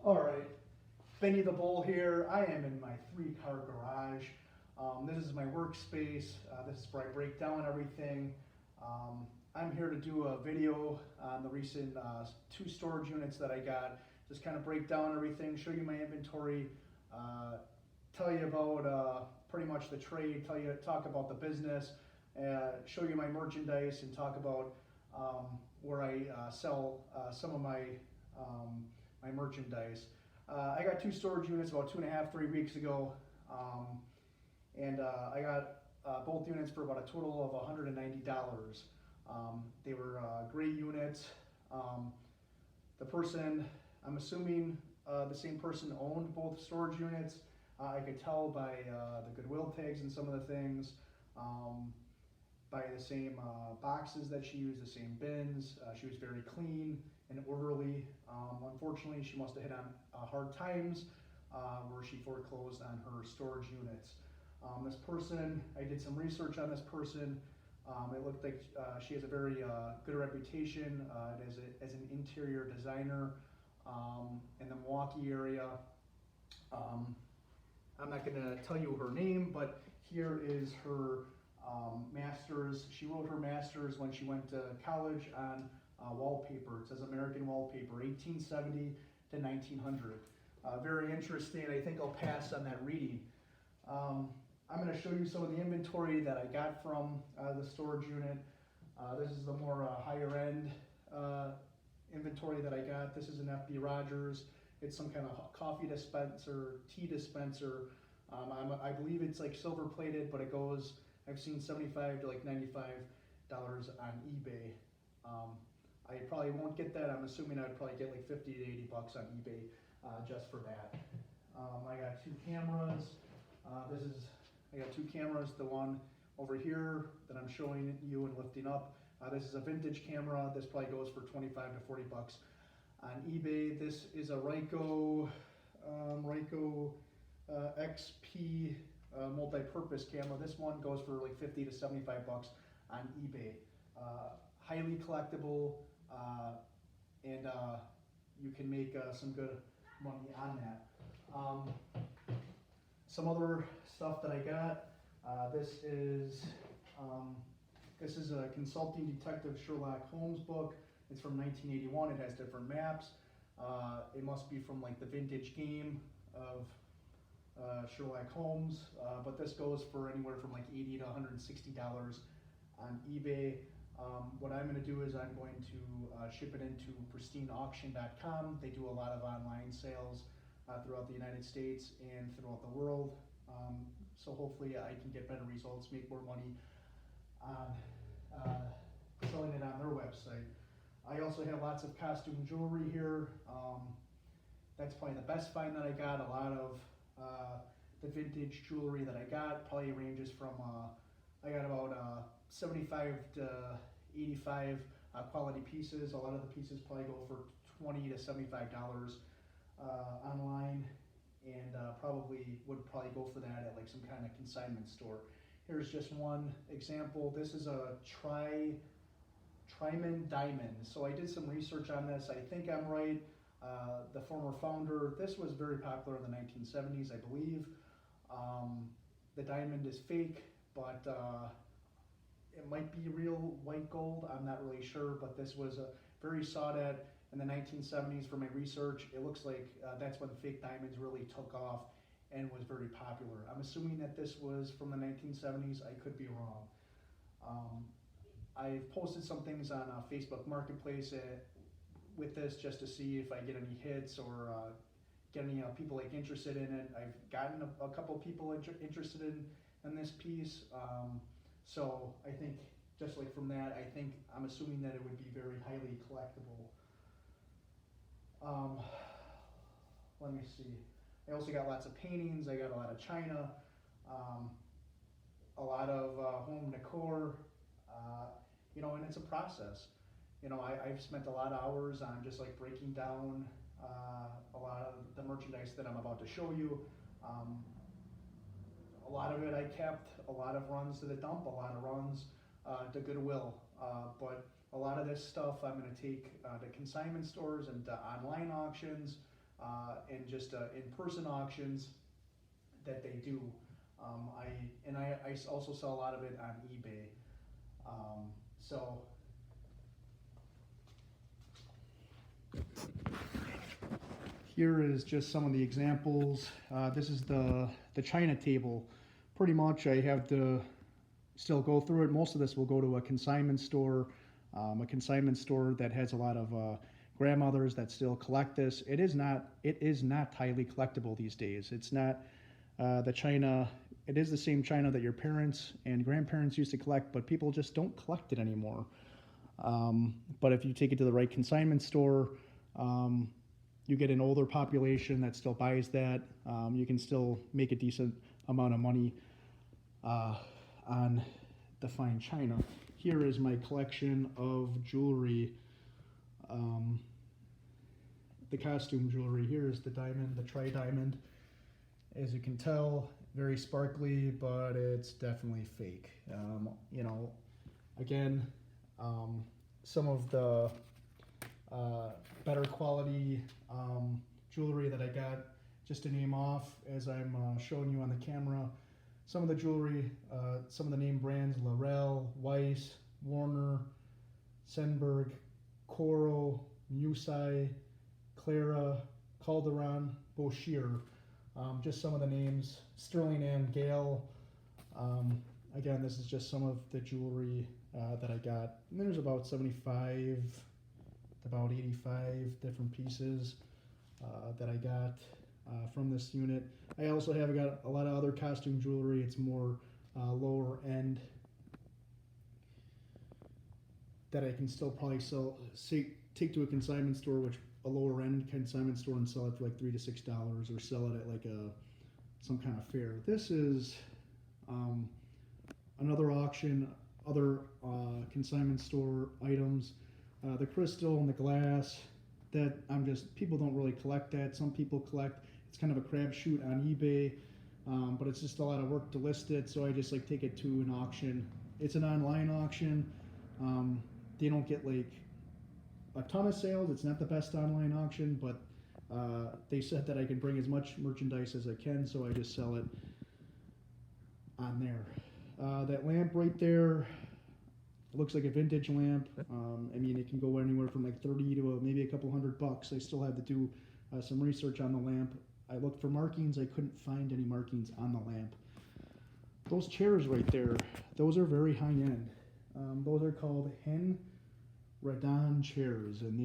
All right, Benny the Bull here. I am in my 3-car garage. This is my workspace. This is where I break down everything. I'm here to do a video on the recent 2 storage units that I got. Just kind of break down everything, show you my inventory, tell you about pretty much the trade, talk about the business, show you my merchandise, and talk about where I sell some of my my merchandise. I got 2 storage units about 2.5, 3 weeks ago, and I got both units for about a total of $190. They were great units. The person, I'm assuming the same person owned both storage units. I could tell by the Goodwill tags and some of the things, by the same boxes that she used, the same bins. She was very clean and orderly. Unfortunately, she must have hit on hard times where she foreclosed on her storage units. This person, I did some research on this person. It looked like she has a very good reputation as an interior designer in the Milwaukee area. I'm not going to tell you her name, but here is her master's. She wrote her master's when she went to college on wallpaper. It says American wallpaper, 1870 to 1900. Very interesting. I think I'll pass on that reading. I'm going to show you some of the inventory that I got from the storage unit. This is the more higher end inventory that I got. This is an FB Rogers. It's some kind of coffee dispenser, tea dispenser. I believe it's like silver plated, but it goes, I've seen $75 to like $95 on eBay. I probably won't get that. I'm assuming I'd probably get like 50 to 80 bucks on eBay just for that. I got 2 cameras. I got 2 cameras. The one over here that I'm showing you and lifting up. This is a vintage camera. This probably goes for 25 to 40 bucks on eBay. This is a Ryko XP multi-purpose camera. This one goes for like 50 to 75 bucks on eBay. Highly collectible, and you can make some good money on that. Some other stuff that I got. This is a Consulting Detective Sherlock Holmes book. It's from 1981. It has different maps. It must be from like the vintage game of Sherlock Holmes, but this goes for anywhere from like $80 to $160 on eBay. What I'm going to do is I'm going to ship it into pristineauction.com. They do a lot of online sales throughout the United States and throughout the world. So hopefully I can get better results, make more money on selling it on their website. I also have lots of costume jewelry here. That's probably the best find that I got. A lot of the vintage jewelry that I got probably ranges from, I got about 75 to 85 quality pieces. A lot of the pieces probably go for $20 to $75 online, and would probably go for that at like some kind of consignment store. Here's just one example. This is a Tryman Diamond. So I did some research on this. I think I'm right. The former founder, this was very popular in the 1970s, I believe. The diamond is fake, but it might be real white gold. I'm not really sure, but this was very sought at in the 1970s for my research. It looks like that's when fake diamonds really took off and was very popular. I'm assuming that this was from the 1970s. I could be wrong. I've posted some things on Facebook Marketplace with this just to see if I get any hits or get any people like interested in it. I've gotten a couple people interested in this piece. So I think just like from that, I'm assuming that it would be very highly collectible. Let me see. I also got lots of paintings. I got a lot of china, a lot of home decor, and it's a process. I've spent a lot of hours on just like breaking down a lot of the merchandise that I'm about to show you. A lot of it I kept, a lot of runs to the dump, a lot of runs to Goodwill. But a lot of this stuff I'm going to take to consignment stores and to online auctions. and just in-person auctions that they do. I also sell a lot of it on eBay. So here is just some of the examples. This is the China table. Pretty much I have to still go through it. Most of this will go to a consignment store that has a lot of grandmothers that still collect this. It is not highly collectible these days. It's not the China. It is the same China that your parents and grandparents used to collect, but people just don't collect it anymore. But if you take it to the right consignment store, you get an older population that still buys that. You can still make a decent amount of money on the fine china. Here is my collection of jewelry, the costume jewelry. Here is the diamond, the Diamond. As you can tell, very sparkly, but it's definitely fake. You know, again, some of the better quality jewelry that I got, just to name off as I'm showing you on the camera. Some of the jewelry, some of the name brands: Laurel, Weiss, Warner, Senberg, Coro, Musai, Clara, Calderon, Boucher. Just some of the names: Sterling and Gale. Again, this is just some of the jewelry that I got. And there's about 75, about 85 different pieces that I got from this unit. I also have got a lot of other costume jewelry. It's more lower end that I can still probably take to a consignment store, which a lower end consignment store, and sell it for like $3 to $6, or sell it at like some kind of fair. This is another auction, other consignment store items. The crystal and the glass that people don't really collect that. Some people collect. It's kind of a crapshoot on eBay, but it's just a lot of work to list it, so I just like take it to an auction. It's an online auction. They don't get like a ton of sales. It's not the best online auction, but they said that I can bring as much merchandise as I can, so I just sell it on there. That lamp right there looks like a vintage lamp. I mean, it can go anywhere from like 30 to maybe a couple $100. I still have to do some research on the lamp. I looked for markings. I couldn't find any markings on the lamp. Those chairs right there, those are very high end. Those are called Hen Radon chairs, and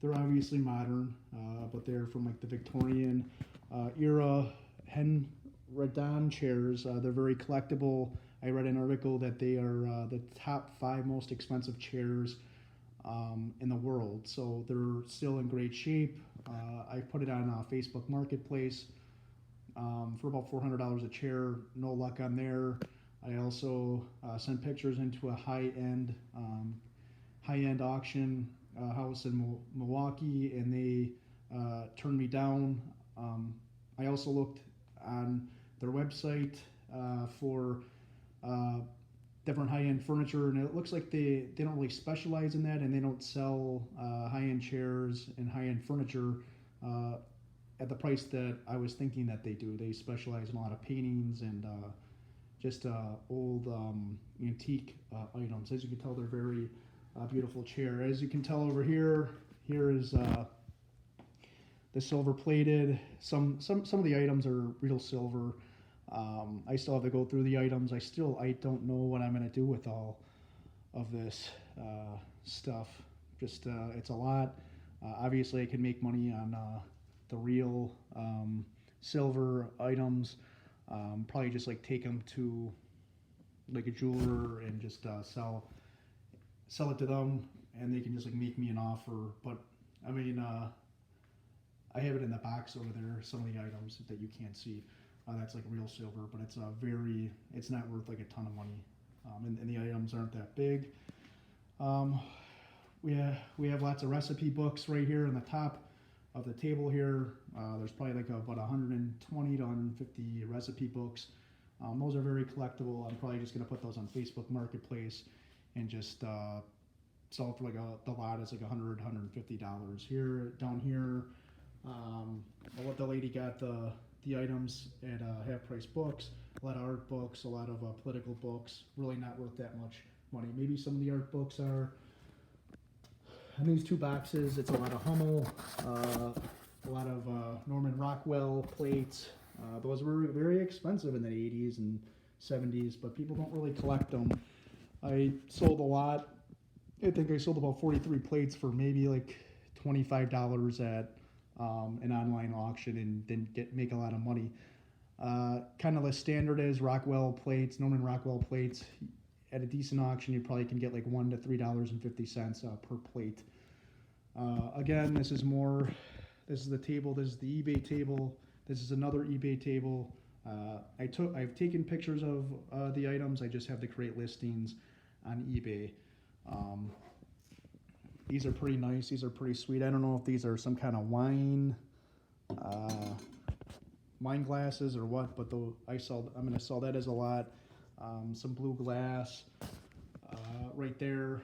they're obviously modern, but they're from like the Victorian era. Hen Radon chairs, they're very collectible. I read an article that they are the top 5 most expensive chairs in the world, so they're still in great shape. I put it on Facebook Marketplace for about $400 a chair. No luck on there. I also sent pictures into a high-end auction house in Milwaukee, and they turned me down. I also looked on their website for different high-end furniture, and it looks like they don't really specialize in that, and they don't sell high-end chairs and high-end furniture at the price that I was thinking that they do. They specialize in a lot of paintings and just old antique items. As you can tell, they're very beautiful chair. As you can tell over here, here is the silver plated. Some of the items are real silver. I still have to go through the items. I don't know what I'm going to do with all of this stuff. Just it's a lot. Obviously, I can make money on the real silver items. Probably just like take them to like a jeweler and just sell it to them, and they can just like make me an offer. But I mean, I have it in the box over there. Some of the items that you can't see. That's like real silver, but it's it's not worth like a ton of money, and the items aren't that big. We have lots of recipe books right here on the top of the table here. There's probably like about 120 to 150 recipe books. Those are very collectible. I'm probably just gonna put those on Facebook Marketplace and just sell it for like the lot is like $150. Here, down here, what the lady got the items at half price books, a lot of art books, a lot of political books, really not worth that much money. Maybe some of the art books are. In these two boxes, it's a lot of Hummel, a lot of Norman Rockwell plates. Those were very expensive in the 80s and 70s, but people don't really collect them. I sold a lot. I think I sold about 43 plates for maybe like $25 at an online auction and didn't make a lot of money. Kind of the standard is Rockwell plates, Norman Rockwell plates. At a decent auction, you probably can get like $1 to $3.50 per plate. Again, this is more. This is the table. This is the eBay table. This is another eBay table. I've taken pictures of the items. I just have to create listings on eBay. These are pretty nice. These are pretty sweet. I don't know if these are some kind of wine glasses or what, but I'm gonna sell that as a lot. Some blue glass right there.